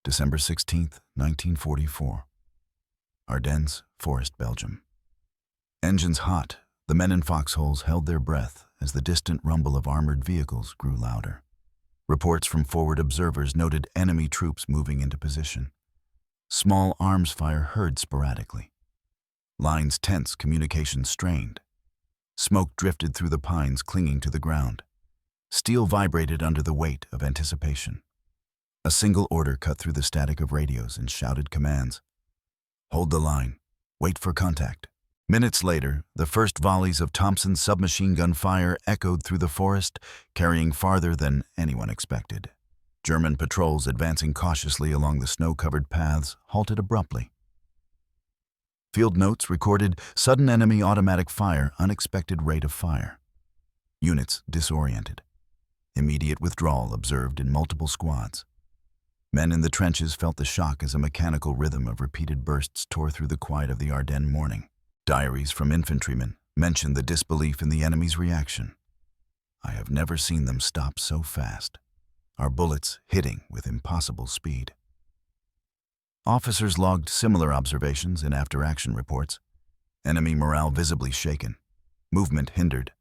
December 16th, 1944. Ardennes, Forest, Belgium. Engines hot, the men in foxholes held their breath as the distant rumble of armored vehicles grew louder. Reports from forward observers noted enemy troops moving into position. Small arms fire heard sporadically. Lines tense, communications strained. Smoke drifted through the pines clinging to the ground. Steel vibrated under the weight of anticipation. A single order cut through the static of radios and shouted commands. Hold the line. Wait for contact. Minutes later, the first volleys of Thompson's submachine gun fire echoed through the forest, carrying farther than anyone expected. German patrols advancing cautiously along the snow-covered paths halted abruptly. Field notes recorded sudden enemy automatic fire, unexpected rate of fire. Units disoriented. Immediate withdrawal observed in multiple squads. Men in the trenches felt the shock as a mechanical rhythm of repeated bursts tore through the quiet of the Ardennes morning. Diaries from infantrymen mentioned the disbelief in the enemy's reaction. I have never seen them stop so fast. Our bullets hitting with impossible speed. Officers logged similar observations in after-action reports. Enemy morale visibly shaken. Movement hindered.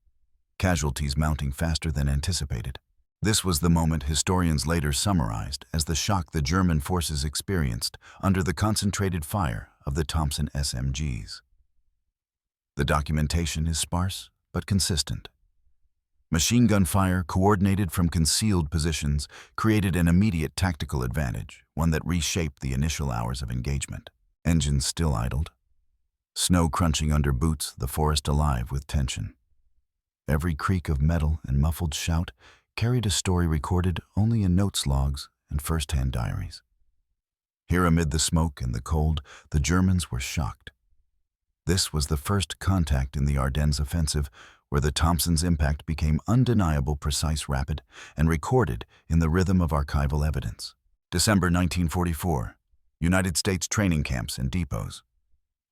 Casualties mounting faster than anticipated. This was the moment historians later summarized as the shock the German forces experienced under the concentrated fire of the Thompson SMGs. The documentation is sparse but consistent. Machine gun fire coordinated from concealed positions created an immediate tactical advantage, one that reshaped the initial hours of engagement. Engines still idled. Snow crunching under boots, the forest alive with tension. Every creak of metal and muffled shout carried a story recorded only in notes logs and first-hand diaries. Here amid the smoke and the cold, the Germans were shocked. This was the first contact in the Ardennes offensive where the Thompson's impact became undeniable, precise, rapid, and recorded in the rhythm of archival evidence. December 1944, United States training camps and depots.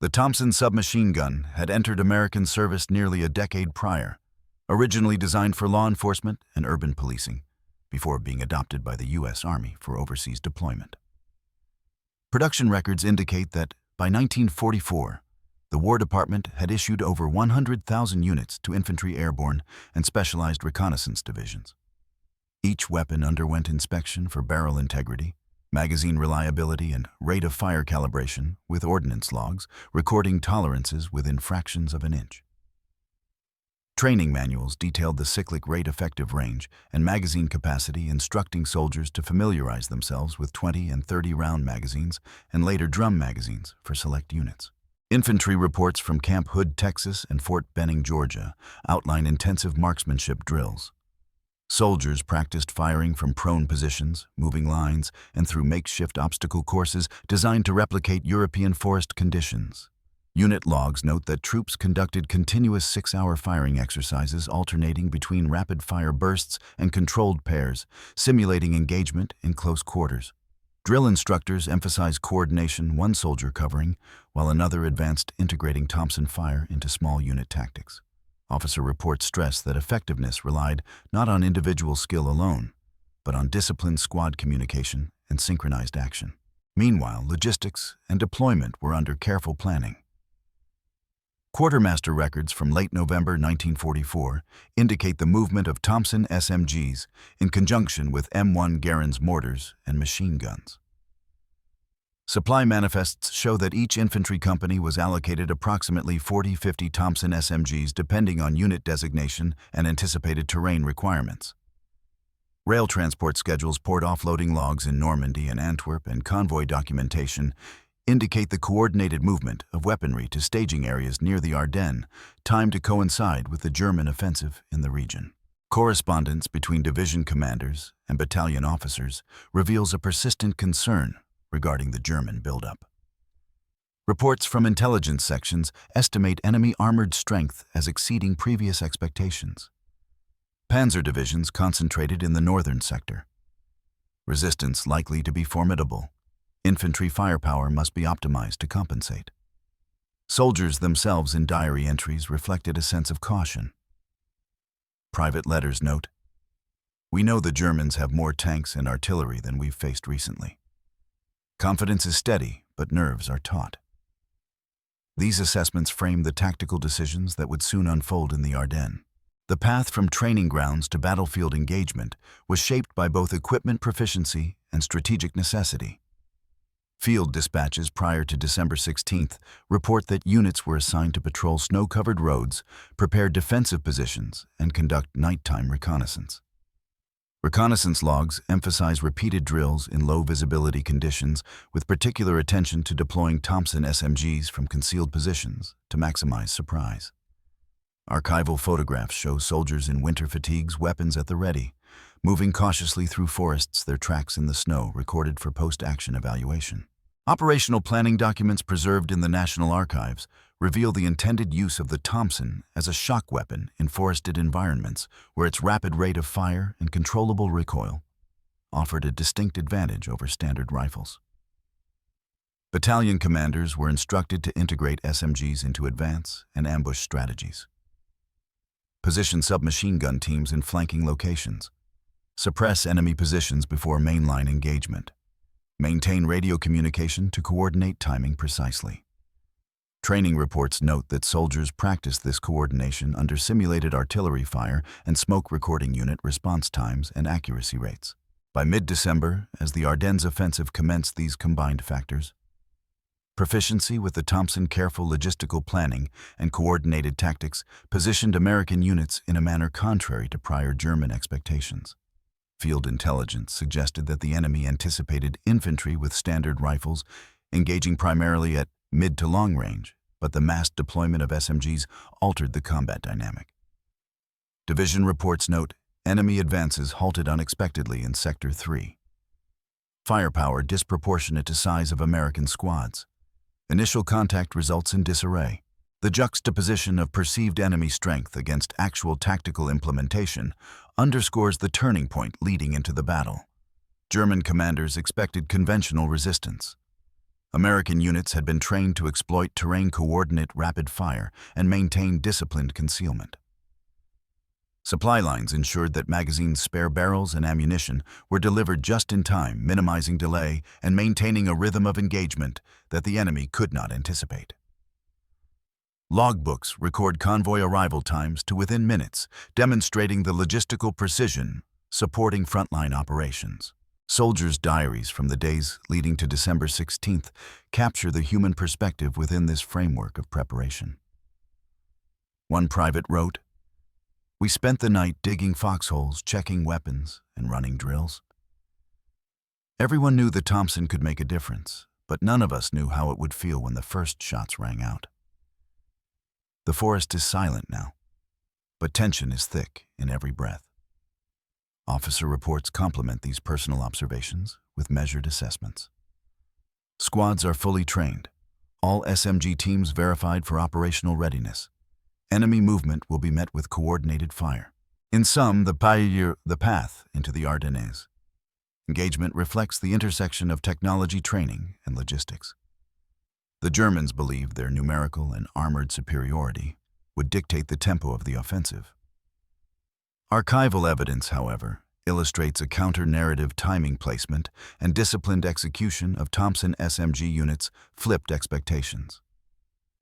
The Thompson submachine gun had entered American service nearly a decade prior, originally designed for law enforcement and urban policing, before being adopted by the U.S. Army for overseas deployment. Production records indicate that by 1944, the War Department had issued over 100,000 units to infantry, airborne, and specialized reconnaissance divisions. Each weapon underwent inspection for barrel integrity, magazine reliability, and rate of fire calibration, with ordnance logs recording tolerances within fractions of an inch. Training manuals detailed the cyclic rate effective range and magazine capacity, instructing soldiers to familiarize themselves with 20 and 30-round magazines and later drum magazines for select units. Infantry reports from Camp Hood, Texas, and Fort Benning, Georgia, outline intensive marksmanship drills. Soldiers practiced firing from prone positions, moving lines, and through makeshift obstacle courses designed to replicate European forest conditions. Unit logs note that troops conducted continuous 6-hour firing exercises alternating between rapid-fire bursts and controlled pairs, simulating engagement in close quarters. Drill instructors emphasized coordination, one soldier covering, while another advanced integrating Thompson fire into small unit tactics. Officer reports stress that effectiveness relied not on individual skill alone, but on disciplined squad communication and synchronized action. Meanwhile, logistics and deployment were under careful planning. Quartermaster records from late November 1944 indicate the movement of Thompson SMGs in conjunction with M1 Garand's mortars and machine guns. Supply manifests show that each infantry company was allocated approximately 40-50 Thompson SMGs depending on unit designation and anticipated terrain requirements. Rail transport schedules, port offloading logs in Normandy and Antwerp, and convoy documentation indicate the coordinated movement of weaponry to staging areas near the Ardennes, timed to coincide with the German offensive in the region. Correspondence between division commanders and battalion officers reveals a persistent concern regarding the German buildup. Reports from intelligence sections estimate enemy armored strength as exceeding previous expectations. Panzer divisions concentrated in the northern sector. Resistance likely to be formidable. Infantry firepower must be optimized to compensate. Soldiers themselves in diary entries reflected a sense of caution. Private letters note, "We know the Germans have more tanks and artillery than we've faced recently. Confidence is steady, but nerves are taut. These assessments frame the tactical decisions that would soon unfold in the Ardennes. The path from training grounds to battlefield engagement was shaped by both equipment proficiency and strategic necessity. Field dispatches prior to December 16th report that units were assigned to patrol snow-covered roads, prepare defensive positions, and conduct nighttime reconnaissance. Reconnaissance logs emphasize repeated drills in low-visibility conditions, with particular attention to deploying Thompson SMGs from concealed positions to maximize surprise. Archival photographs show soldiers in winter fatigues, weapons at the ready, moving cautiously through forests, their tracks in the snow recorded for post-action evaluation. Operational planning documents preserved in the National Archives reveal the intended use of the Thompson as a shock weapon in forested environments where its rapid rate of fire and controllable recoil offered a distinct advantage over standard rifles. Battalion commanders were instructed to integrate SMGs into advance and ambush strategies, position submachine gun teams in flanking locations, suppress enemy positions before mainline engagement, maintain radio communication to coordinate timing precisely. Training reports note that soldiers practiced this coordination under simulated artillery fire and smoke recording unit response times and accuracy rates. By mid-December, as the Ardennes offensive commenced these combined factors, proficiency with the Thompson careful logistical planning and coordinated tactics positioned American units in a manner contrary to prior German expectations. Field intelligence suggested that the enemy anticipated infantry with standard rifles, engaging primarily at mid to long range, but the massed deployment of SMGs altered the combat dynamic. Division reports note enemy advances halted unexpectedly in Sector 3. Firepower disproportionate to size of American squads. Initial contact results in disarray. The juxtaposition of perceived enemy strength against actual tactical implementation underscores the turning point leading into the battle. German commanders expected conventional resistance. American units had been trained to exploit terrain-coordinate rapid fire and maintain disciplined concealment. Supply lines ensured that magazines, spare barrels, and ammunition were delivered just in time, minimizing delay and maintaining a rhythm of engagement that the enemy could not anticipate. Logbooks record convoy arrival times to within minutes, demonstrating the logistical precision supporting frontline operations. Soldiers' diaries from the days leading to December 16th capture the human perspective within this framework of preparation. One private wrote, "We spent the night digging foxholes, checking weapons, and running drills. Everyone knew the Thompson could make a difference, but none of us knew how it would feel when the first shots rang out. The forest is silent now, but tension is thick in every breath." Officer reports complement these personal observations with measured assessments. Squads are fully trained. All SMG teams verified for operational readiness. Enemy movement will be met with coordinated fire. In sum, the path into the Ardennes. Engagement reflects the intersection of technology training and logistics. The Germans believed their numerical and armored superiority would dictate the tempo of the offensive. Archival evidence, however, illustrates a counter-narrative timing placement and disciplined execution of Thompson SMG units' flipped expectations.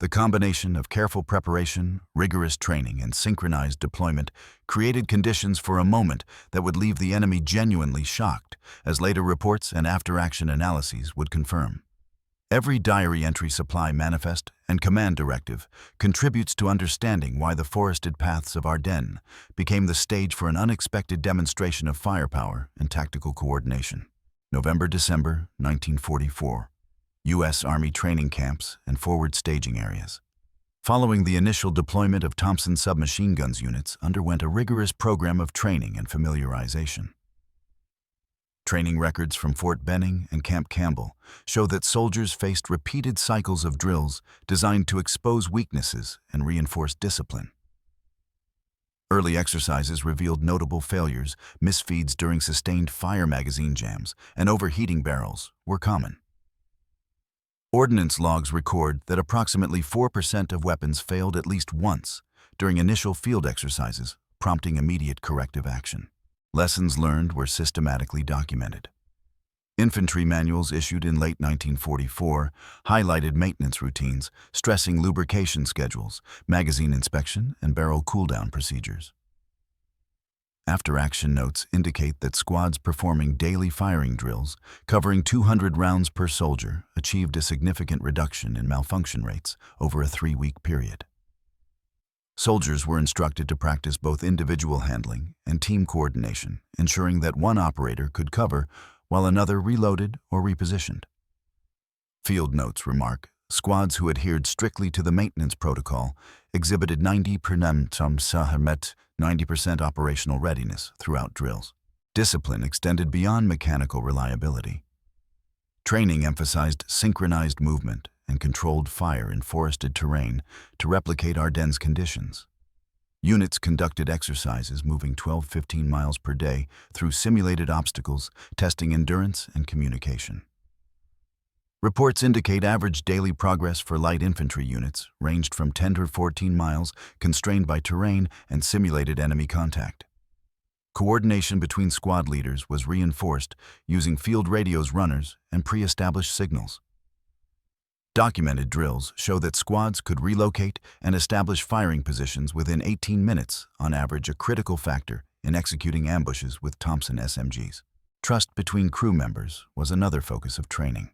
The combination of careful preparation, rigorous training, and synchronized deployment created conditions for a moment that would leave the enemy genuinely shocked, as later reports and after-action analyses would confirm. Every diary entry, supply manifest, and command directive contributes to understanding why the forested paths of Ardennes became the stage for an unexpected demonstration of firepower and tactical coordination. November-December 1944. U.S. Army training camps and forward staging areas. Following the initial deployment of Thompson submachine guns, units underwent a rigorous program of training and familiarization. Training records from Fort Benning and Camp Campbell show that soldiers faced repeated cycles of drills designed to expose weaknesses and reinforce discipline. Early exercises revealed notable failures, misfeeds during sustained fire, magazine jams, and overheating barrels were common. Ordnance logs record that approximately 4% of weapons failed at least once during initial field exercises, prompting immediate corrective action. Lessons learned were systematically documented. Infantry manuals issued in late 1944 highlighted maintenance routines, stressing lubrication schedules, magazine inspection, and barrel cooldown procedures. After-action notes indicate that squads performing daily firing drills, covering 200 rounds per soldier, achieved a significant reduction in malfunction rates over a 3-week period. Soldiers were instructed to practice both individual handling and team coordination, ensuring that one operator could cover while another reloaded or repositioned. Field notes remark, squads who adhered strictly to the maintenance protocol exhibited 90% operational readiness throughout drills. Discipline extended beyond mechanical reliability. Training emphasized synchronized movement and controlled fire in forested terrain to replicate Ardennes conditions. Units conducted exercises moving 12-15 miles per day through simulated obstacles, testing endurance and communication. Reports indicate average daily progress for light infantry units ranged from 10 to 14 miles, constrained by terrain and simulated enemy contact. Coordination between squad leaders was reinforced using field radios, runners, and pre-established signals. Documented drills show that squads could relocate and establish firing positions within 18 minutes, on average, a critical factor in executing ambushes with Thompson SMGs. Trust between crew members was another focus of training.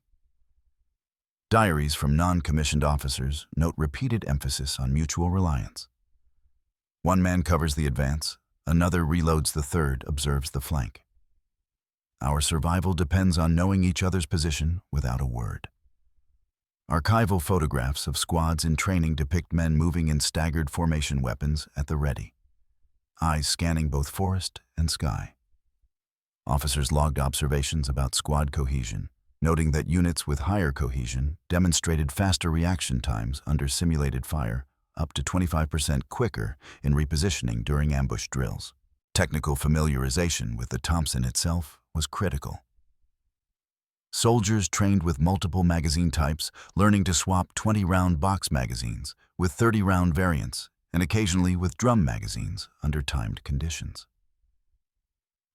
Diaries from non-commissioned officers note repeated emphasis on mutual reliance. One man covers the advance, another reloads, the third observes the flank. Our survival depends on knowing each other's position without a word. Archival photographs of squads in training depict men moving in staggered formation, weapons at the ready, eyes scanning both forest and sky. Officers logged observations about squad cohesion, noting that units with higher cohesion demonstrated faster reaction times under simulated fire, up to 25% quicker in repositioning during ambush drills. Technical familiarization with the Thompson itself was critical. Soldiers trained with multiple magazine types, learning to swap 20-round box magazines with 30-round variants, and occasionally with drum magazines under timed conditions.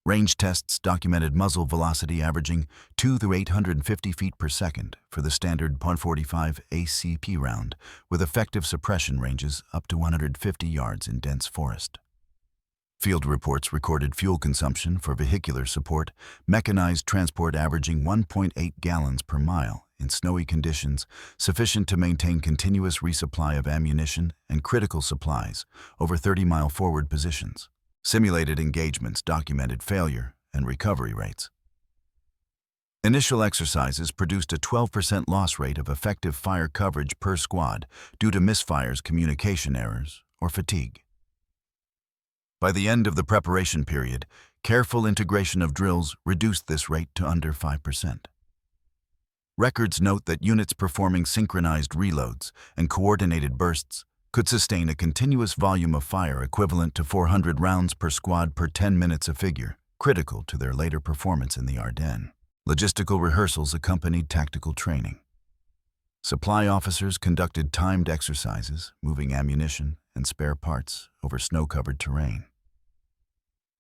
Range tests documented muzzle velocity averaging 2 to 850 feet per second for the standard .45 ACP round, with effective suppression ranges up to 150 yards in dense forest. Field reports recorded fuel consumption for vehicular support, mechanized transport averaging 1.8 gallons per mile in snowy conditions, sufficient to maintain continuous resupply of ammunition and critical supplies over 30-mile forward positions. Simulated engagements documented failure and recovery rates. Initial exercises produced a 12% loss rate of effective fire coverage per squad due to misfires, communication errors, or fatigue. By the end of the preparation period, careful integration of drills reduced this rate to under 5%. Records note that units performing synchronized reloads and coordinated bursts could sustain a continuous volume of fire equivalent to 400 rounds per squad per 10 minutes, a figure critical to their later performance in the Ardennes. Logistical rehearsals accompanied tactical training. Supply officers conducted timed exercises, moving ammunition and spare parts over snow-covered terrain.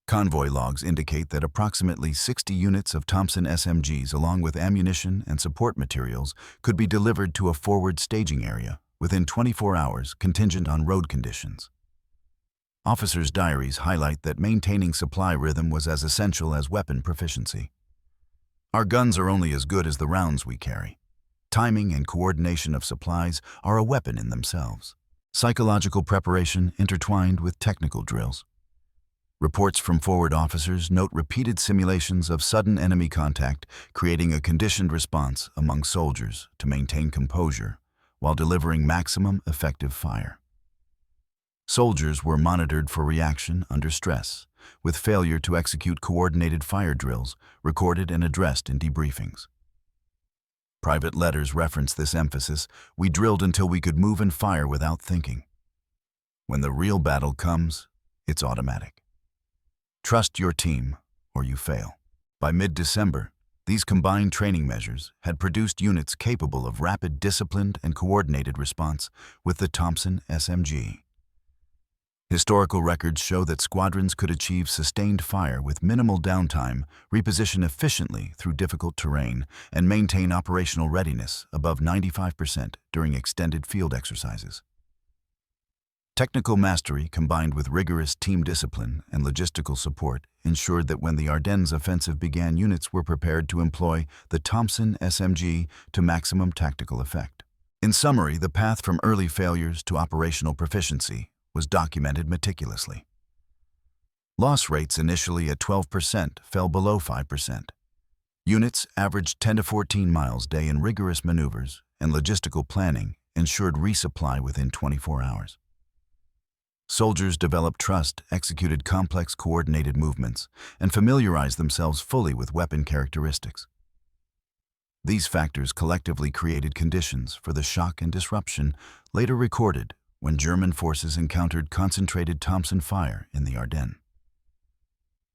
Convoy logs indicate that approximately 60 units of Thompson SMGs, along with ammunition and support materials, could be delivered to a forward staging area within 24 hours, contingent on road conditions. Officers' diaries highlight that maintaining supply rhythm was as essential as weapon proficiency. Our guns are only as good as the rounds we carry. Timing and coordination of supplies are a weapon in themselves. Psychological preparation intertwined with technical drills. Reports from forward officers note repeated simulations of sudden enemy contact, creating a conditioned response among soldiers to maintain composure while delivering maximum effective fire. Soldiers were monitored for reaction under stress, with failure to execute coordinated fire drills recorded and addressed in debriefings. Private letters reference this emphasis: "We drilled until we could move and fire without thinking. When the real battle comes, it's automatic. Trust your team or you fail." By mid-December, these combined training measures had produced units capable of rapid, disciplined, and coordinated response with the Thompson SMG. Historical records show that squadrons could achieve sustained fire with minimal downtime, reposition efficiently through difficult terrain, and maintain operational readiness above 95% during extended field exercises. Technical mastery combined with rigorous team discipline and logistical support ensured that when the Ardennes offensive began, units were prepared to employ the Thompson SMG to maximum tactical effect. In summary, the path from early failures to operational proficiency was documented meticulously. Loss rates initially at 12% fell below 5%. Units averaged 10 to 14 miles a day in rigorous maneuvers, and logistical planning ensured resupply within 24 hours. Soldiers developed trust, executed complex coordinated movements, and familiarized themselves fully with weapon characteristics. These factors collectively created conditions for the shock and disruption later recorded when German forces encountered concentrated Thompson fire in the Ardennes.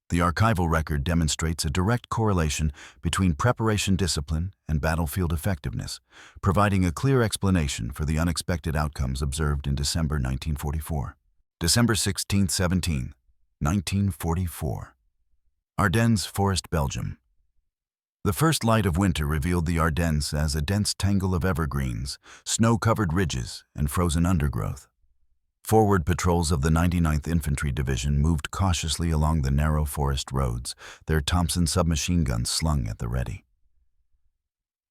The archival record demonstrates a direct correlation between preparation discipline and battlefield effectiveness, providing a clear explanation for the unexpected outcomes observed in December 1944. December 16-17, 1944. Ardennes Forest, Belgium. The first light of winter revealed the Ardennes as a dense tangle of evergreens, snow-covered ridges, and frozen undergrowth. Forward patrols of the 99th Infantry Division moved cautiously along the narrow forest roads, their Thompson submachine guns slung at the ready.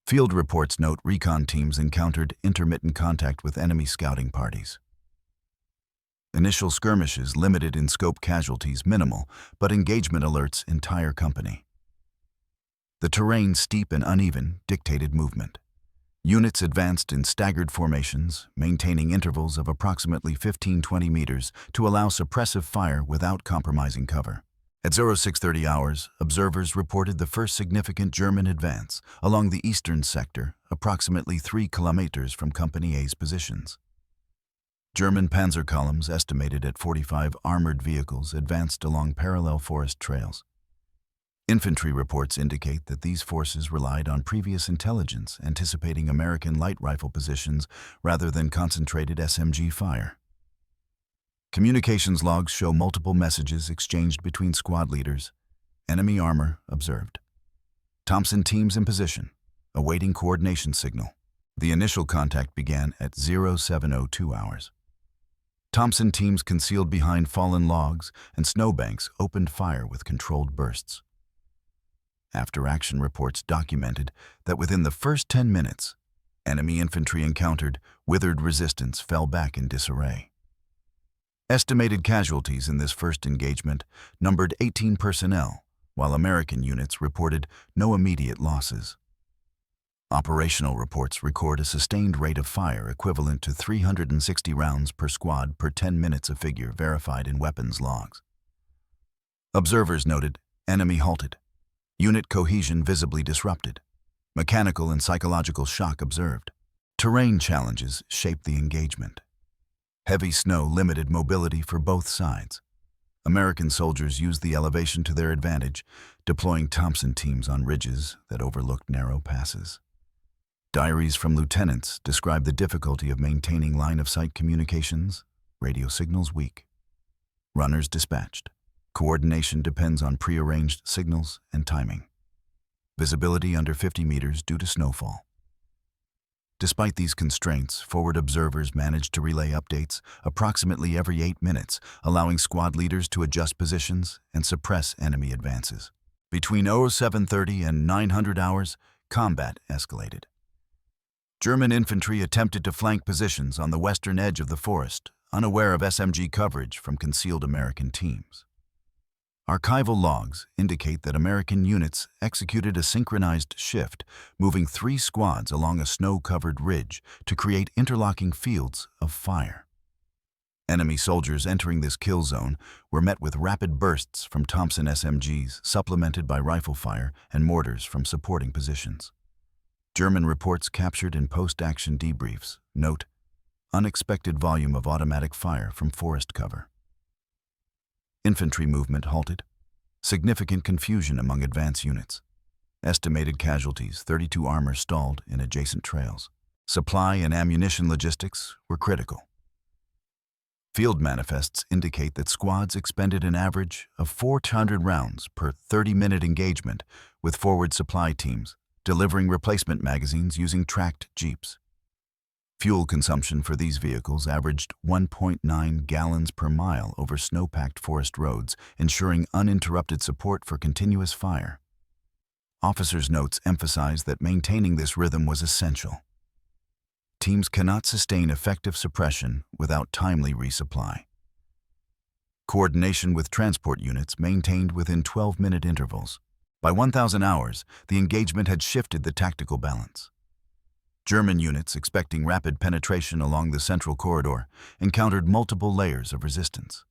Field reports note recon teams encountered intermittent contact with enemy scouting parties. Initial skirmishes limited in scope, casualties minimal, but engagement alerts entire company. The terrain, steep and uneven, dictated movement. Units advanced in staggered formations, maintaining intervals of approximately 15-20 meters to allow suppressive fire without compromising cover. At 0630 hours, observers reported the first significant German advance along the eastern sector, approximately 3 kilometers from Company A's positions. German panzer columns, estimated at 45 armored vehicles, advanced along parallel forest trails. Infantry reports indicate that these forces relied on previous intelligence, anticipating American light rifle positions rather than concentrated SMG fire. Communications logs show multiple messages exchanged between squad leaders. Enemy armor observed. Thompson teams in position, awaiting coordination signal. The initial contact began at 0702 hours. Thompson teams concealed behind fallen logs and snowbanks opened fire with controlled bursts. After-action reports documented that within the first 10 minutes, enemy infantry encountered withered resistance fell back in disarray. Estimated casualties in this first engagement numbered 18 personnel, while American units reported no immediate losses. Operational reports record a sustained rate of fire equivalent to 360 rounds per squad per 10 minutes, a figure verified in weapons logs. Observers noted enemy halted, unit cohesion visibly disrupted, mechanical and psychological shock observed. Terrain challenges shaped the engagement. Heavy snow limited mobility for both sides. American soldiers used the elevation to their advantage, deploying Thompson teams on ridges that overlooked narrow passes. Diaries from lieutenants describe the difficulty of maintaining line-of-sight communications, radio signals weak. Runners dispatched. Coordination depends on prearranged signals and timing. Visibility under 50 meters due to snowfall. Despite these constraints, forward observers managed to relay updates approximately every 8 minutes, allowing squad leaders to adjust positions and suppress enemy advances. Between 0730 and 900 hours, combat escalated. German infantry attempted to flank positions on the western edge of the forest, unaware of SMG coverage from concealed American teams. Archival logs indicate that American units executed a synchronized shift, moving 3 squads along a snow-covered ridge to create interlocking fields of fire. Enemy soldiers entering this kill zone were met with rapid bursts from Thompson SMGs, supplemented by rifle fire and mortars from supporting positions. German reports captured in post-action debriefs note unexpected volume of automatic fire from forest cover. Infantry movement halted. Significant confusion among advance units. Estimated casualties: 32 armor stalled in adjacent trails. Supply and ammunition logistics were critical. Field manifests indicate that squads expended an average of 400 rounds per 30-minute engagement with forward supply teams, delivering replacement magazines using tracked jeeps. Fuel consumption for these vehicles averaged 1.9 gallons per mile over snow-packed forest roads, ensuring uninterrupted support for continuous fire. Officers' notes emphasize that maintaining this rhythm was essential. Teams cannot sustain effective suppression without timely resupply. Coordination with transport units maintained within 12-minute intervals. By 1,000 hours, the engagement had shifted the tactical balance. German units, expecting rapid penetration along the central corridor, encountered multiple layers of resistance.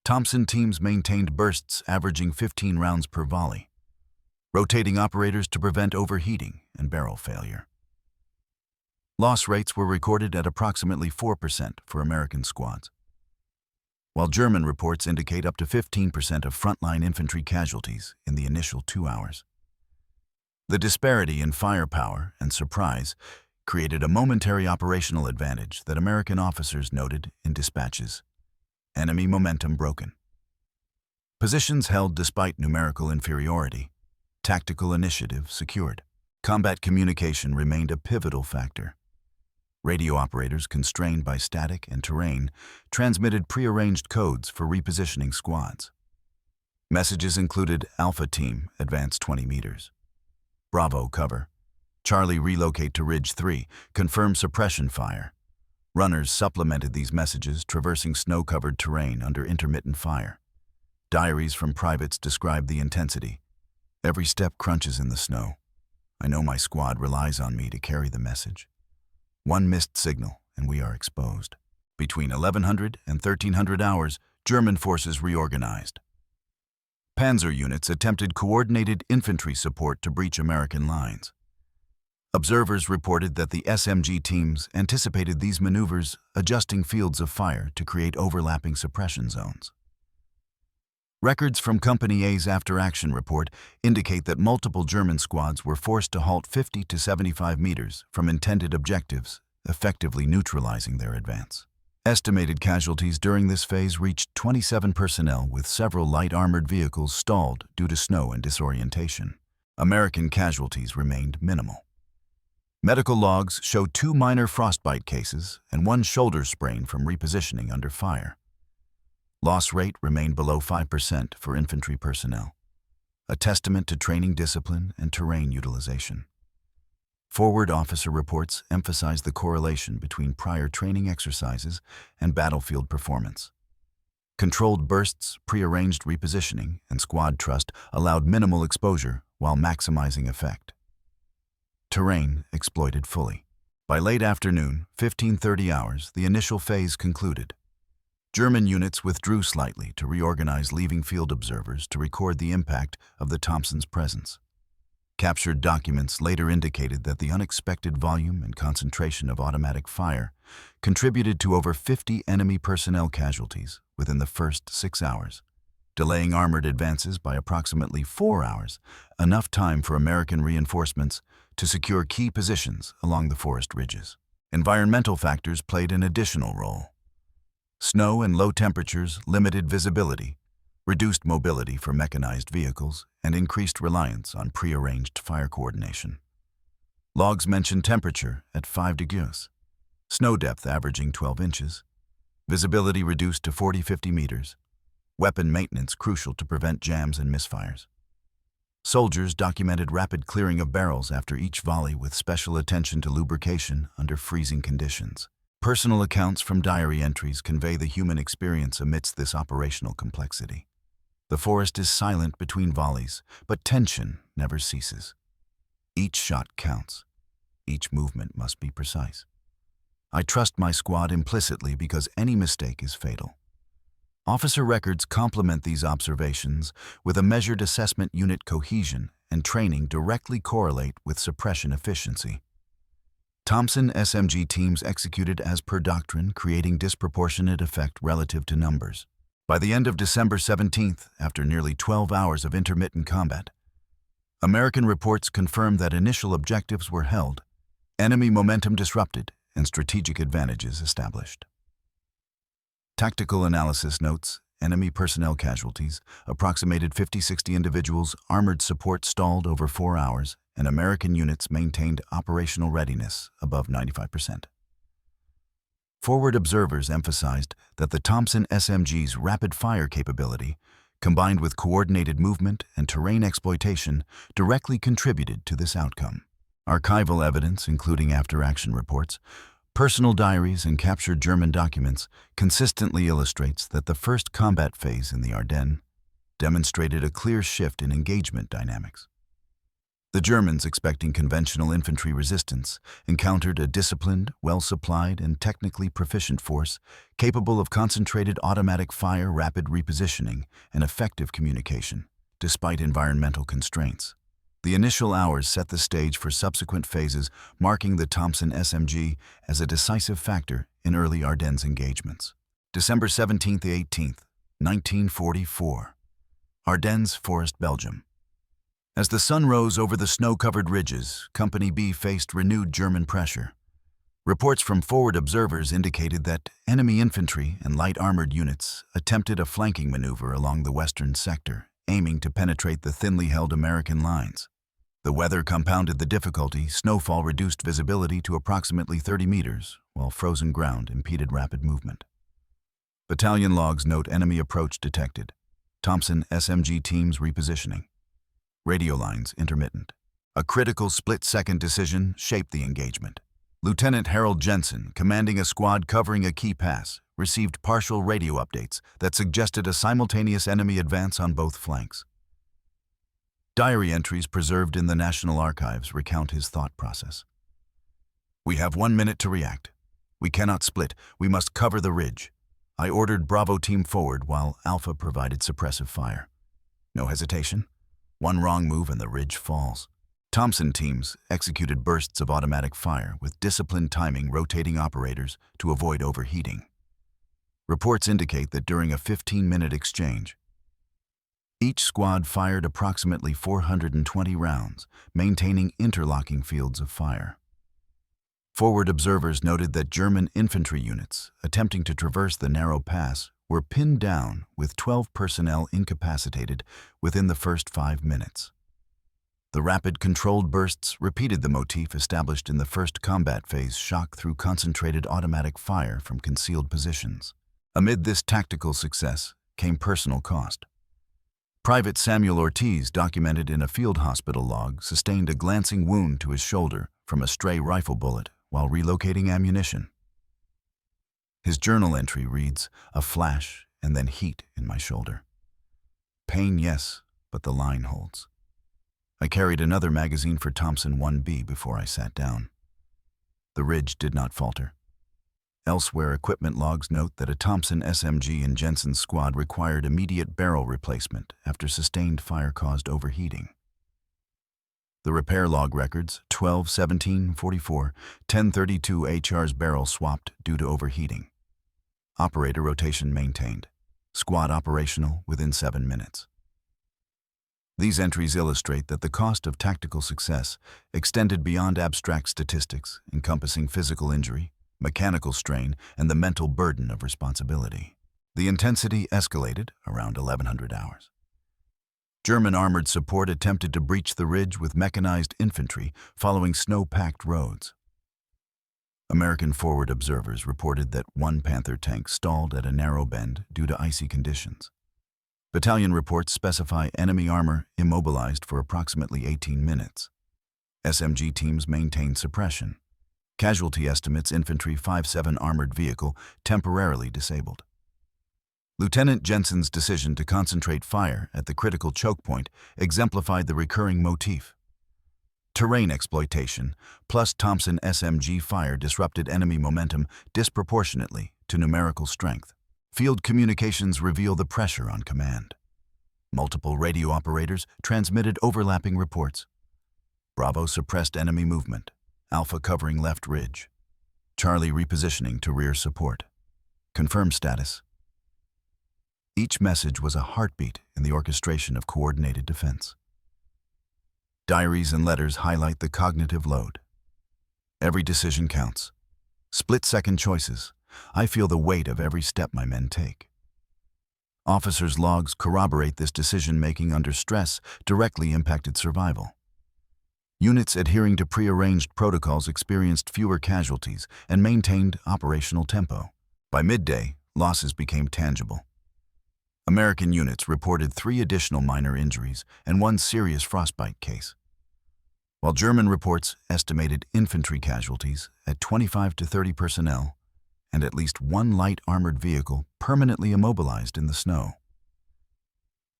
Thompson teams maintained bursts averaging 15 rounds per volley, rotating operators to prevent overheating and barrel failure. Loss rates were recorded at approximately 4% for American squads, while German reports indicate up to 15% of frontline infantry casualties in the initial 2 hours. The disparity in firepower and surprise created a momentary operational advantage that American officers noted in dispatches. Enemy momentum broken. Positions held despite numerical inferiority. Tactical initiative secured. Combat communication remained a pivotal factor. Radio operators, constrained by static and terrain, transmitted prearranged codes for repositioning squads. Messages included Alpha Team, advance 20 meters. Bravo, cover. Charlie, relocate to Ridge 3, confirm suppression fire. Runners supplemented these messages, traversing snow-covered terrain under intermittent fire. Diaries from privates described the intensity. Every step crunches in the snow. I know my squad relies on me to carry the message. One missed signal, and we are exposed. Between 1,100 and 1,300 hours, German forces reorganized. Panzer units attempted coordinated infantry support to breach American lines. Observers reported that the SMG teams anticipated these maneuvers, adjusting fields of fire to create overlapping suppression zones. Records from Company A's after-action report indicate that multiple German squads were forced to halt 50 to 75 meters from intended objectives, effectively neutralizing their advance. Estimated casualties during this phase reached 27 personnel, with several light armored vehicles stalled due to snow and disorientation. American casualties remained minimal. Medical logs show 2 minor frostbite cases and 1 shoulder sprain from repositioning under fire. Loss rate remained below 5% for infantry personnel, a testament to training discipline and terrain utilization. Forward officer reports emphasize the correlation between prior training exercises and battlefield performance. Controlled bursts, prearranged repositioning, and squad trust allowed minimal exposure while maximizing effect. Terrain exploited fully. By late afternoon, 15:30 hours, the initial phase concluded. German units withdrew slightly to reorganize, leaving field observers to record the impact of the Thompson's presence. Captured documents later indicated that the unexpected volume and concentration of automatic fire contributed to over 50 enemy personnel casualties within the first 6 hours, delaying armored advances by approximately 4 hours, enough time for American reinforcements to secure key positions along the forest ridges. Environmental factors played an additional role. Snow and low temperatures limited visibility, reduced mobility for mechanized vehicles, and increased reliance on prearranged fire coordination. Logs mention temperature at 5 degrees, snow depth averaging 12 inches, visibility reduced to 40-50 meters, weapon maintenance crucial to prevent jams and misfires. Soldiers documented rapid clearing of barrels after each volley, with special attention to lubrication under freezing conditions. Personal accounts from diary entries convey the human experience amidst this operational complexity. The forest is silent between volleys, but tension never ceases. Each shot counts. Each movement must be precise. I trust my squad implicitly because any mistake is fatal. Officer records complement these observations with a measured assessment. Unit cohesion and training directly correlate with suppression efficiency. Thompson SMG teams executed as per doctrine, creating disproportionate effect relative to numbers. By the end of December 17th, after nearly 12 hours of intermittent combat, American reports confirmed that initial objectives were held, enemy momentum disrupted, and strategic advantages established. Tactical analysis notes enemy personnel casualties, approximated 50-60 individuals, armored support stalled over 4 hours, and American units maintained operational readiness above 95%. Forward observers emphasized that the Thompson SMG's rapid fire capability, combined with coordinated movement and terrain exploitation, directly contributed to this outcome. Archival evidence, including after-action reports, personal diaries, and captured German documents, consistently illustrates that the first combat phase in the Ardennes demonstrated a clear shift in engagement dynamics. The Germans, expecting conventional infantry resistance, encountered a disciplined, well-supplied, and technically proficient force capable of concentrated automatic fire, rapid repositioning, and effective communication, despite environmental constraints. The initial hours set the stage for subsequent phases, marking the Thompson SMG as a decisive factor in early Ardennes engagements. December 17–18, 1944. Ardennes, Forest, Belgium. As the sun rose over the snow-covered ridges, Company B faced renewed German pressure. Reports from forward observers indicated that enemy infantry and light armored units attempted a flanking maneuver along the western sector, aiming to penetrate the thinly held American lines. The weather compounded the difficulty. Snowfall reduced visibility to approximately 30 meters, while frozen ground impeded rapid movement. Battalion logs note enemy approach detected. Thompson SMG teams repositioning. Radio lines intermittent. A critical split-second decision shaped the engagement. Lieutenant Harold Jensen, commanding a squad covering a key pass, received partial radio updates that suggested a simultaneous enemy advance on both flanks. Diary entries preserved in the National Archives recount his thought process. "We have 1 minute to react. We cannot split. We must cover the ridge. I ordered Bravo team forward while Alpha provided suppressive fire. No hesitation. One wrong move and the ridge falls." Thompson teams executed bursts of automatic fire with disciplined timing, rotating operators to avoid overheating. Reports indicate that during a 15-minute exchange, each squad fired approximately 420 rounds, maintaining interlocking fields of fire. Forward observers noted that German infantry units attempting to traverse the narrow pass were pinned down with 12 personnel incapacitated within the first 5 minutes. The rapid, controlled bursts repeated the motif established in the first combat phase: shock through concentrated automatic fire from concealed positions. Amid this tactical success came personal cost. Private Samuel Ortiz, documented in a field hospital log, sustained a glancing wound to his shoulder from a stray rifle bullet while relocating ammunition. His journal entry reads, "A flash and then heat in my shoulder. Pain, yes, but the line holds." I carried another magazine for Thompson 1B before I sat down. The ridge did not falter. Elsewhere, equipment logs note that a Thompson SMG in Jensen's squad required immediate barrel replacement after sustained fire caused overheating. The repair log records 12-17-44, 10-32 HR's barrel swapped due to overheating. Operator rotation maintained. Squad operational within 7 minutes. These entries illustrate that the cost of tactical success extended beyond abstract statistics, encompassing physical injury, mechanical strain, and the mental burden of responsibility. The intensity escalated around 1100 hours. German armored support attempted to breach the ridge with mechanized infantry following snow-packed roads. American forward observers reported that one Panther tank stalled at a narrow bend due to icy conditions. Battalion reports specify enemy armor immobilized for approximately 18 minutes. SMG teams maintained suppression. Casualty estimates: infantry 5-7 armored vehicle temporarily disabled. Lieutenant Jensen's decision to concentrate fire at the critical choke point exemplified the recurring motif. Terrain exploitation plus Thompson SMG fire disrupted enemy momentum disproportionately to numerical strength. Field communications reveal the pressure on command. Multiple radio operators transmitted overlapping reports. Bravo suppressed enemy movement. Alpha covering left ridge. Charlie repositioning to rear support. Confirmed status. Each message was a heartbeat in the orchestration of coordinated defense. Diaries and letters highlight the cognitive load. Every decision counts. Split-second choices, I feel the weight of every step my men take. Officers' logs corroborate this decision-making under stress directly impacted survival. Units adhering to pre-arranged protocols experienced fewer casualties and maintained operational tempo. By midday, losses became tangible. American units reported 3 additional minor injuries and 1 serious frostbite case, while German reports estimated infantry casualties at 25 to 30 personnel and at least 1 light armored vehicle permanently immobilized in the snow.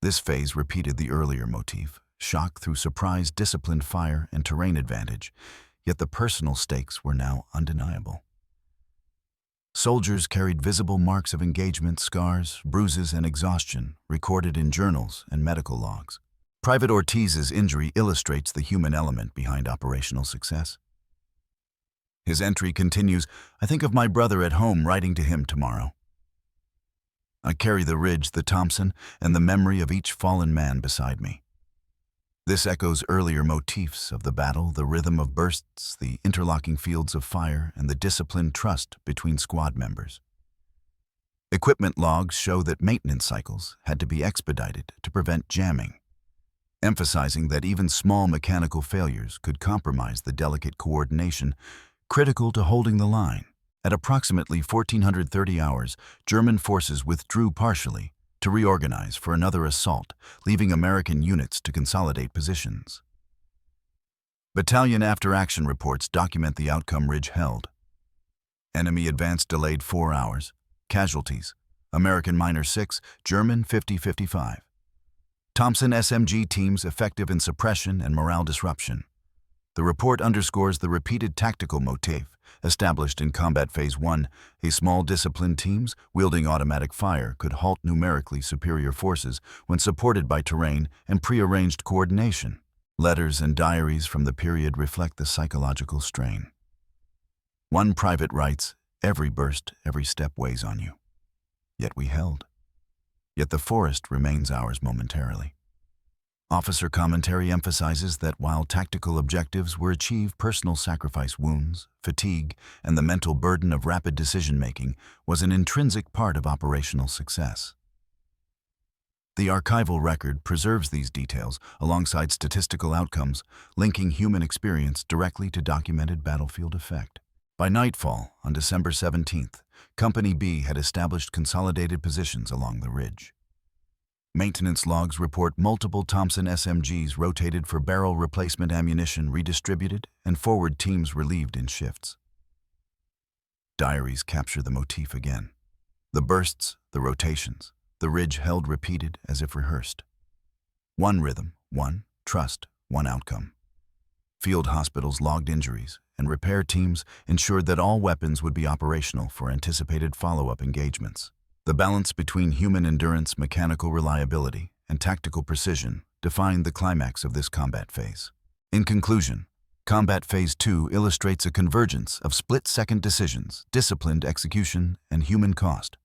This phase repeated the earlier motif, shock through surprise, disciplined fire, and terrain advantage, yet the personal stakes were now undeniable. Soldiers carried visible marks of engagement, scars, bruises, and exhaustion, recorded in journals and medical logs. Private Ortiz's injury illustrates the human element behind operational success. His entry continues, "I think of my brother at home, writing to him tomorrow. I carry the ridge, the Thompson, and the memory of each fallen man beside me." This echoes earlier motifs of the battle, the rhythm of bursts, the interlocking fields of fire, and the disciplined trust between squad members. Equipment logs show that maintenance cycles had to be expedited to prevent jamming, emphasizing that even small mechanical failures could compromise the delicate coordination critical to holding the line. At approximately 1430 hours, German forces withdrew partially to reorganize for another assault, leaving American units to consolidate positions. Battalion after-action reports document the outcome Ridge held. Enemy advance delayed 4 hours. Casualties: American minor 6, German 50-55. Thompson SMG teams effective in suppression and morale disruption. The report underscores the repeated tactical motif established in Combat Phase 1. A small disciplined teams wielding automatic fire could halt numerically superior forces when supported by terrain and pre-arranged coordination. Letters and diaries from the period reflect the psychological strain. One private writes, "Every burst, every step weighs on you. Yet we held. Yet the forest remains ours momentarily." Officer commentary emphasizes that while tactical objectives were achieved, personal sacrifice, wounds, fatigue, and the mental burden of rapid decision-making was an intrinsic part of operational success. The archival record preserves these details alongside statistical outcomes, linking human experience directly to documented battlefield effect. By nightfall, on December 17th, Company B had established consolidated positions along the ridge. Maintenance logs report multiple Thompson SMGs rotated for barrel replacement, ammunition redistributed, and forward teams relieved in shifts. Diaries capture the motif again. The bursts, the rotations, the ridge held repeated as if rehearsed. One rhythm, one trust, one outcome. Field hospitals logged injuries, and repair teams ensured that all weapons would be operational for anticipated follow-up engagements. The balance between human endurance, mechanical reliability, and tactical precision defined the climax of this combat phase. In conclusion, Combat Phase 2 illustrates a convergence of split-second decisions, disciplined execution, and human cost.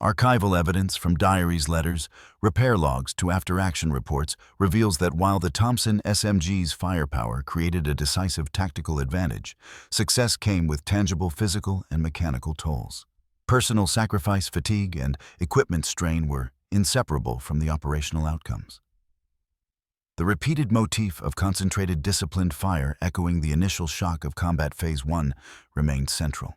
Archival evidence from diaries, letters, repair logs to after-action reports reveals that while the Thompson SMG's firepower created a decisive tactical advantage, success came with tangible physical and mechanical tolls. Personal sacrifice, fatigue, and equipment strain were inseparable from the operational outcomes. The repeated motif of concentrated disciplined fire echoing the initial shock of Combat Phase 1 remained central.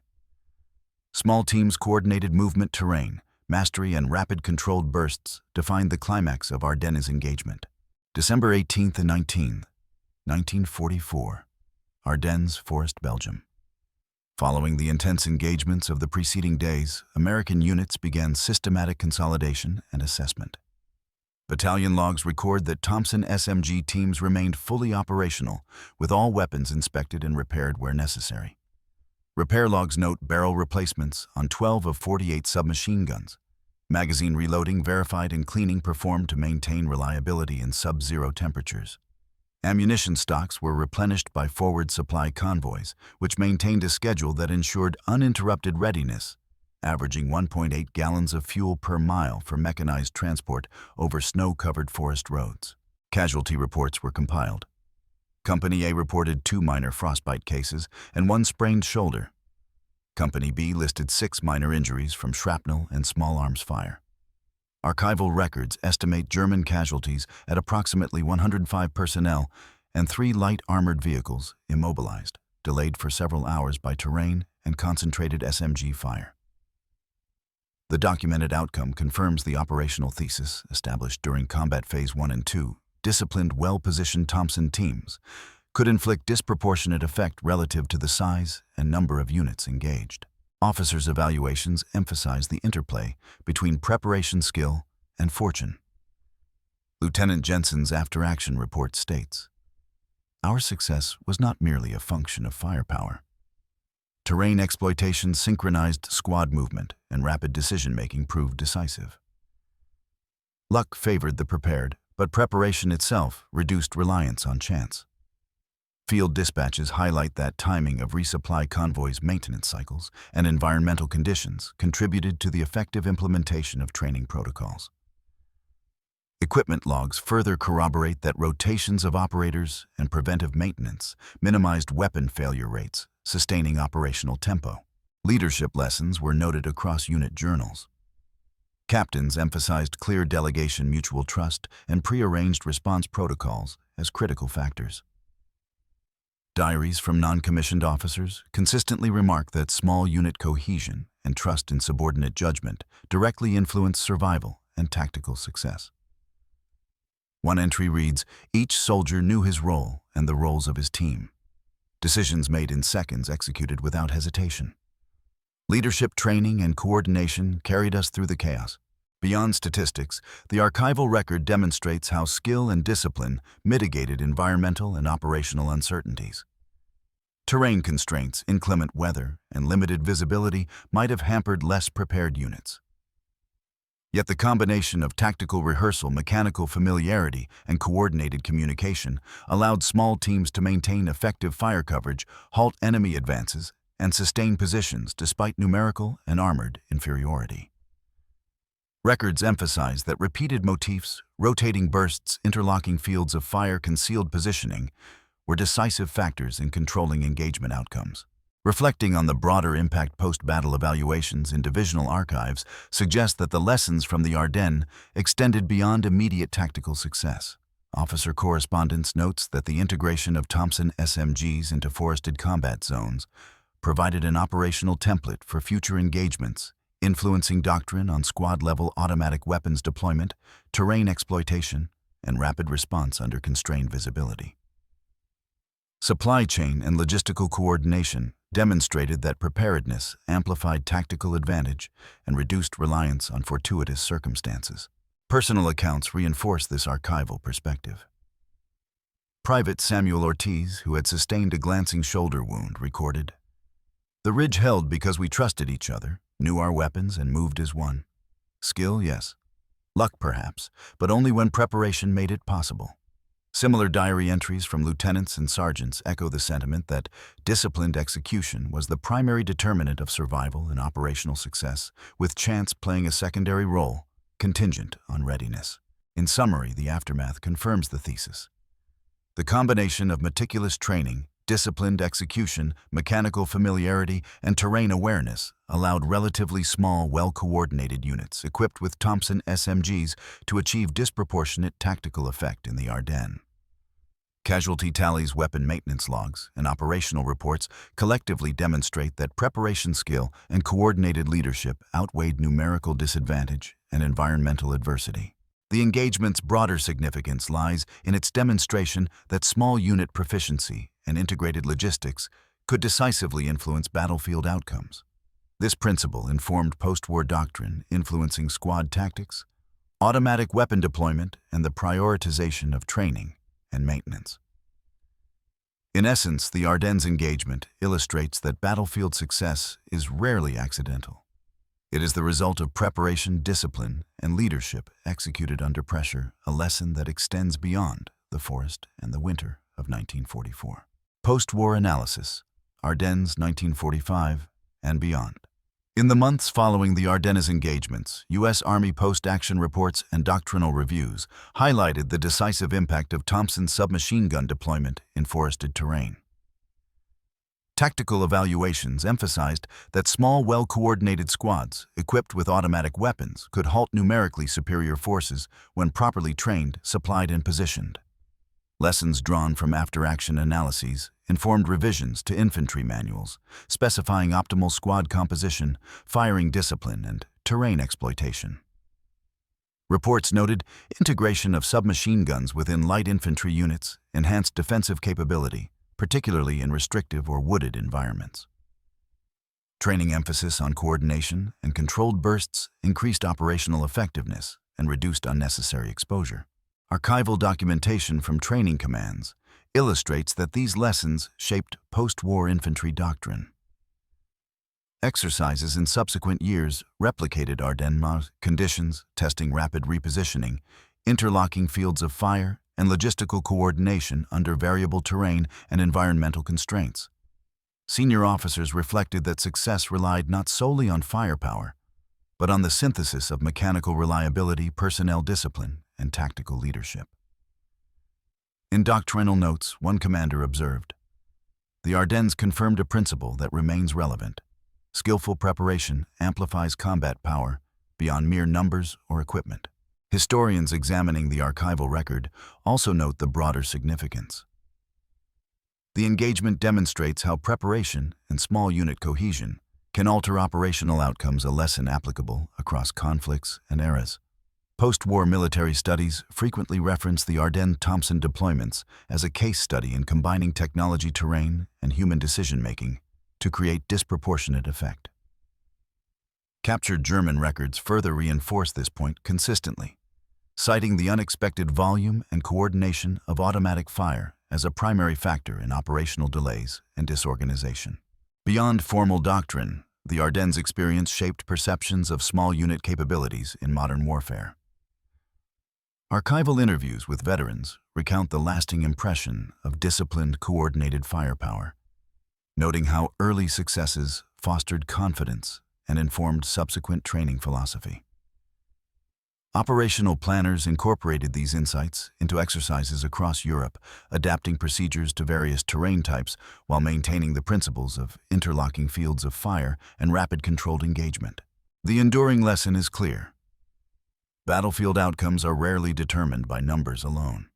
Small teams' coordinated movement, terrain, mastery, and rapid controlled bursts defined the climax of Ardennes engagement. December 18th and 19th, 1944, Ardennes, Forest, Belgium. Following the intense engagements of the preceding days, American units began systematic consolidation and assessment. Battalion logs record that Thompson SMG teams remained fully operational, with all weapons inspected and repaired where necessary. Repair logs note barrel replacements on 12 of 48 submachine guns. Magazine reloading verified and cleaning performed to maintain reliability in sub-zero temperatures. Ammunition stocks were replenished by forward supply convoys, which maintained a schedule that ensured uninterrupted readiness, averaging 1.8 gallons of fuel per mile for mechanized transport over snow-covered forest roads. Casualty reports were compiled. Company A reported 2 minor frostbite cases and 1 sprained shoulder. Company B listed 6 minor injuries from shrapnel and small arms fire. Archival records estimate German casualties at approximately 105 personnel and 3 light armored vehicles immobilized, delayed for several hours by terrain and concentrated SMG fire. The documented outcome confirms the operational thesis established during Combat Phase 1 and 2. Disciplined, well-positioned Thompson teams could inflict disproportionate effect relative to the size and number of units engaged. Officers' evaluations emphasize the interplay between preparation skill and fortune. Lieutenant Jensen's after-action report states, "Our success was not merely a function of firepower. Terrain exploitation, synchronized squad movement, and rapid decision-making proved decisive. Luck favored the prepared, but preparation itself reduced reliance on chance. Field dispatches highlight that timing of resupply convoys' maintenance cycles and environmental conditions contributed to the effective implementation of training protocols. Equipment logs further corroborate that rotations of operators and preventive maintenance minimized weapon failure rates, sustaining operational tempo. Leadership lessons were noted across unit journals. Captains emphasized clear delegation, mutual trust, and prearranged response protocols as critical factors. Diaries from non-commissioned officers consistently remark that small unit cohesion and trust in subordinate judgment directly influence survival and tactical success. One entry reads, "Each soldier knew his role and the roles of his team. Decisions made in seconds, executed without hesitation. Leadership training and coordination carried us through the chaos." Beyond statistics, the archival record demonstrates how skill and discipline mitigated environmental and operational uncertainties. Terrain constraints, inclement weather, and limited visibility might have hampered less prepared units. Yet the combination of tactical rehearsal, mechanical familiarity, and coordinated communication allowed small teams to maintain effective fire coverage, halt enemy advances, and sustain positions despite numerical and armored inferiority. Records emphasize that repeated motifs, rotating bursts, interlocking fields of fire, concealed positioning, were decisive factors in controlling engagement outcomes. Reflecting on the broader impact, post-battle evaluations in divisional archives suggest that the lessons from the Ardennes extended beyond immediate tactical success. Officer correspondence notes that the integration of Thompson SMGs into forested combat zones provided an operational template for future engagements, influencing doctrine on squad-level automatic weapons deployment, terrain exploitation, and rapid response under constrained visibility. Supply chain and logistical coordination demonstrated that preparedness amplified tactical advantage and reduced reliance on fortuitous circumstances. Personal accounts reinforce this archival perspective. Private Samuel Ortiz, who had sustained a glancing shoulder wound, recorded, "The ridge held because we trusted each other, knew our weapons, and moved as one. Skill, yes. Luck, perhaps, but only when preparation made it possible." Similar diary entries from lieutenants and sergeants echo the sentiment that disciplined execution was the primary determinant of survival and operational success, with chance playing a secondary role, contingent on readiness. In summary, the aftermath confirms the thesis. The combination of meticulous training, disciplined execution, mechanical familiarity, and terrain awareness allowed relatively small, well-coordinated units equipped with Thompson SMGs to achieve disproportionate tactical effect in the Ardennes. Casualty tallies, weapon maintenance logs, and operational reports collectively demonstrate that preparation skill and coordinated leadership outweighed numerical disadvantage and environmental adversity. The engagement's broader significance lies in its demonstration that small unit proficiency and integrated logistics could decisively influence battlefield outcomes. This principle informed post-war doctrine influencing squad tactics, automatic weapon deployment, and the prioritization of training and maintenance. In essence, the Ardennes engagement illustrates that battlefield success is rarely accidental. It is the result of preparation, discipline, and leadership executed under pressure, a lesson that extends beyond the forest and the winter of 1944. Post-war analysis, Ardennes 1945 and beyond. In the months following the Ardennes engagements, U.S. Army post-action reports and doctrinal reviews highlighted the decisive impact of Thompson's submachine gun deployment in forested terrain. Tactical evaluations emphasized that small, well-coordinated squads, equipped with automatic weapons, could halt numerically superior forces when properly trained, supplied, and positioned. Lessons drawn from after-action analyses informed revisions to infantry manuals, specifying optimal squad composition, firing discipline, and terrain exploitation. Reports noted integration of submachine guns within light infantry units enhanced defensive capability, particularly in restrictive or wooded environments. Training emphasis on coordination and controlled bursts increased operational effectiveness and reduced unnecessary exposure. Archival documentation from training commands illustrates that these lessons shaped post-war infantry doctrine. Exercises in subsequent years replicated Ardennes conditions, testing rapid repositioning, interlocking fields of fire, and logistical coordination under variable terrain and environmental constraints. Senior officers reflected that success relied not solely on firepower, but on the synthesis of mechanical reliability, personnel discipline, and tactical leadership. In doctrinal notes, one commander observed, "The Ardennes confirmed a principle that remains relevant. Skillful preparation amplifies combat power beyond mere numbers or equipment." Historians examining the archival record also note the broader significance. The engagement demonstrates how preparation and small unit cohesion can alter operational outcomes, a lesson applicable across conflicts and eras. Post-war military studies frequently reference the Ardennes-Thompson deployments as a case study in combining technology, terrain, and human decision-making to create disproportionate effect. Captured German records further reinforce this point consistently, citing the unexpected volume and coordination of automatic fire as a primary factor in operational delays and disorganization. Beyond formal doctrine, the Ardennes experience shaped perceptions of small unit capabilities in modern warfare. Archival interviews with veterans recount the lasting impression of disciplined, coordinated firepower, noting how early successes fostered confidence and informed subsequent training philosophy. Operational planners incorporated these insights into exercises across Europe, adapting procedures to various terrain types while maintaining the principles of interlocking fields of fire and rapid controlled engagement. The enduring lesson is clear. Battlefield outcomes are rarely determined by numbers alone.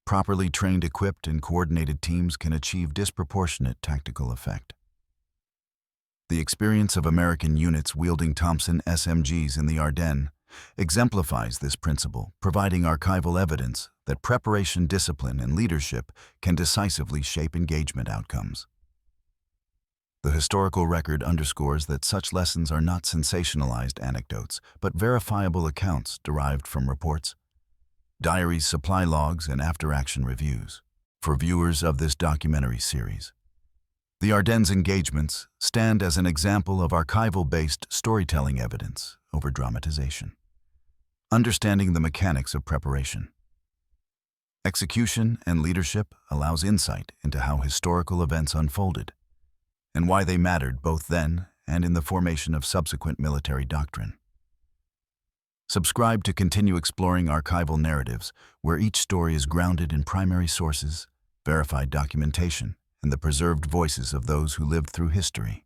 Properly trained, equipped, and coordinated teams can achieve disproportionate tactical effect. The experience of American units wielding Thompson SMGs in the Ardennes exemplifies this principle, providing archival evidence that preparation, discipline, and leadership can decisively shape engagement outcomes. The historical record underscores that such lessons are not sensationalized anecdotes, but verifiable accounts derived from reports, diaries, supply logs, and after-action reviews. For viewers of this documentary series, the Ardennes engagements stand as an example of archival-based storytelling evidence over dramatization. Understanding the mechanics of preparation, execution, and leadership allows insight into how historical events unfolded and why they mattered both then and in the formation of subsequent military doctrine. Subscribe to continue exploring archival narratives where each story is grounded in primary sources, verified documentation, and the preserved voices of those who lived through history.